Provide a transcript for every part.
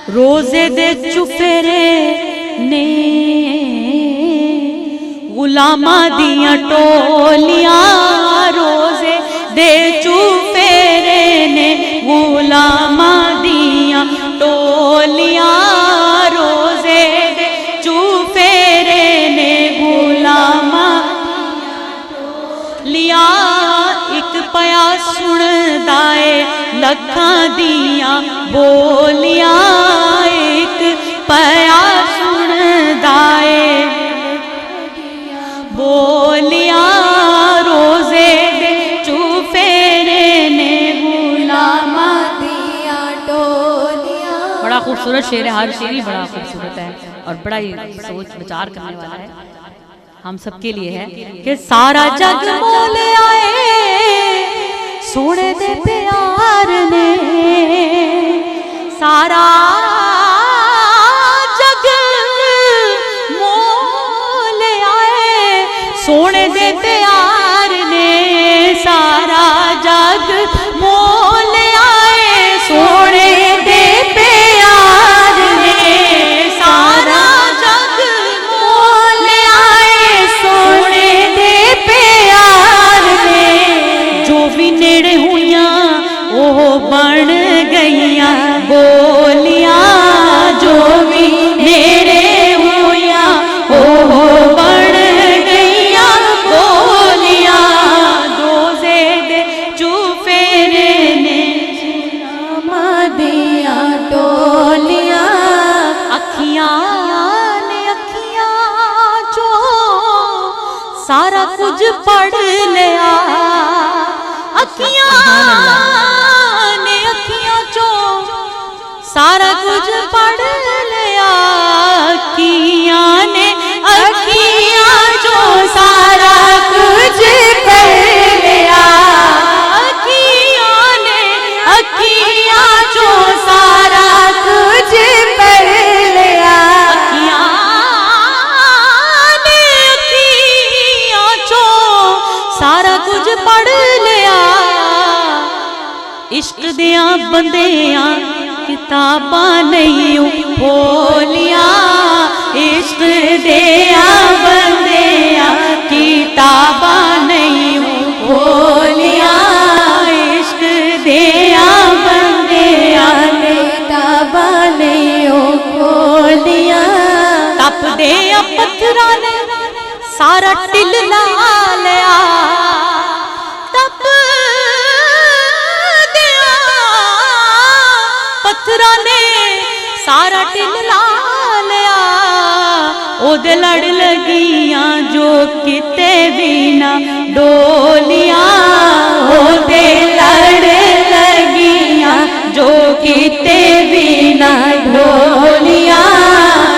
रोजे दे चुफेरे ने गुलामा दियां टोलियां, रोजे दे चुफेरे ने गुलामा दियां टोलियां, रोजे दे चुफेरे ने गुलामा लिया। एक पया सुनदा ए लखां दियां बोलियां, एक पया सुनदा ए बोलियां, रोजे दे चुफेरे ने गुलामा दियां टोलियां। बड़ा खूबसूरत शेर है, हर शेर ही बड़ा खूबसूरत है और बड़ा ही सोच विचार करने वाला है, हम सबके लिए है कि सारा जग मोल आए सोने दे प्यार ने, सारा जग मोल आए सोने दे प्यार ने, सारा जग मोल आए सोने दे प्यार ने, सारा जग मोल आए सोने दे प्यार ने। जो भी नेड़े हुइयां ओह बन गईयां बोलियां, जो भी नेड़े हुइयां ओह बन गईयां बोलियां, रोजे दे चुफेरे ने गुलामा दियां टोलियां। अखियां ने अखियां चो सारा कुछ पढ़ लिया, अखियां ने अखियां चो सारा कुछ पढ़ लिया, अखियां ने अखियां चो सारा कुछ पढ़ लिया, अखियां ने अखियां चो सारा कुछ पढ़ लिया, अखियां ने अखियां चो सारा कुछ पढ़ लिया। इश्क दियां बंदियां किताबां नहीं खोलियां, इश्क दियां बंदियां किताबां नहीं खोलियां, इश्क दियां बंदियां किताबां नहीं खोलियां। तप दे पत्थरां ने सारा टिल ला लिया, तप दिया पत्थरां ने सारा टिल ला लिया, ओदे लड़ लगियां जो किते भी ना डोलियां, ओदे लड़ लगियां जो किते भी ना डोलियां,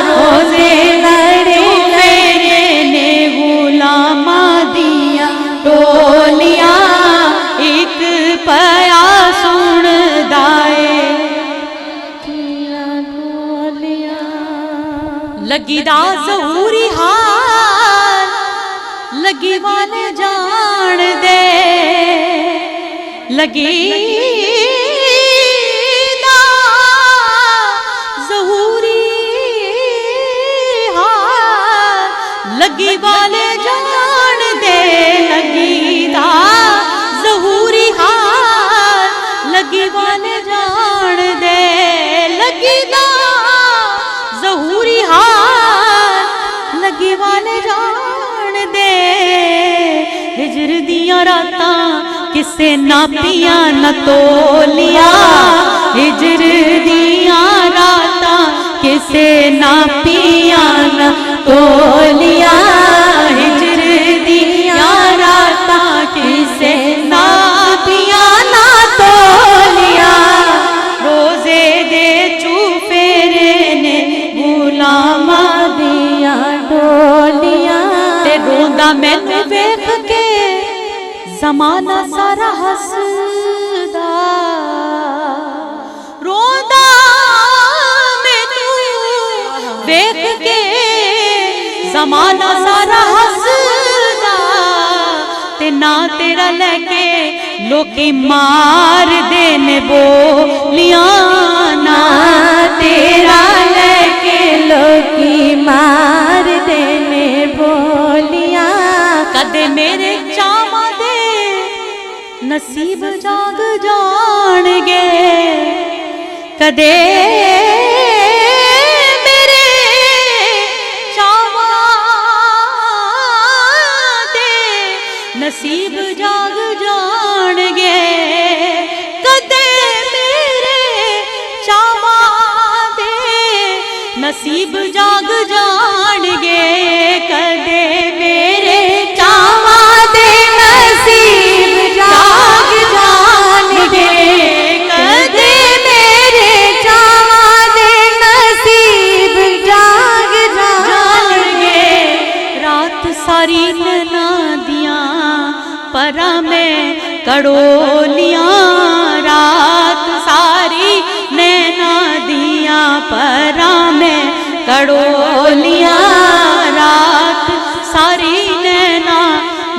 रोजे लड़ मेरे ने गुलामा दियां टोलियां। एक पया सुनदा ए लगी दा ज़हूरी हाल, लगी वाले जान दे, लगी दा ज़हूरी हाल, लगी वाले जान दे, लगी दा ज़हूरी हाल, लगी वाले जान दे, लगी दा ज़हूरी हाल, लगी वाले जान दे। हिजर दियां रातां किसे नापियां न तोलियां, हिजर दियां रातां किसे नापियां न तोलियां, हिजर दियां रातां किसे नापियां न तोलियां, रोजे दे चुफेरे ने गुलामा दियां टोलियां। ते रोंदा मैनू वेख के ज़माना सारा हसदा, रोंदा मैनू वेख के ज़माना सारा हसदा, ते ना तेरा लेके लोकी मार देने बोलियां, ना तेरा नसीब जाग जाणगे कदे मेरे चावां दे नसीब जाग जाणगे कदे मेरे चावां दे नसीब जाग जाणगे कदे मेरे चावां दे नसीब जाग जाणगे कदे मेरे चावां दे नसीब जाग जाणगे रात सारी नैना दियां परां में कड़ोलियां रात सारी नैना दियां परां में कड़ोलियां रात सारी नैना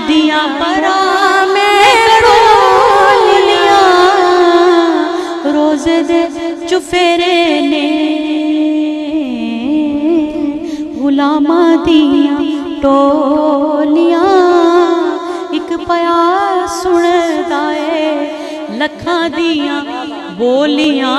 दियां परां में कड़ोलियां रोज़े दे चुफेरे ने गुलामां दियां टोलियां एक प्यार सुनदा है लखां दियां बोलियां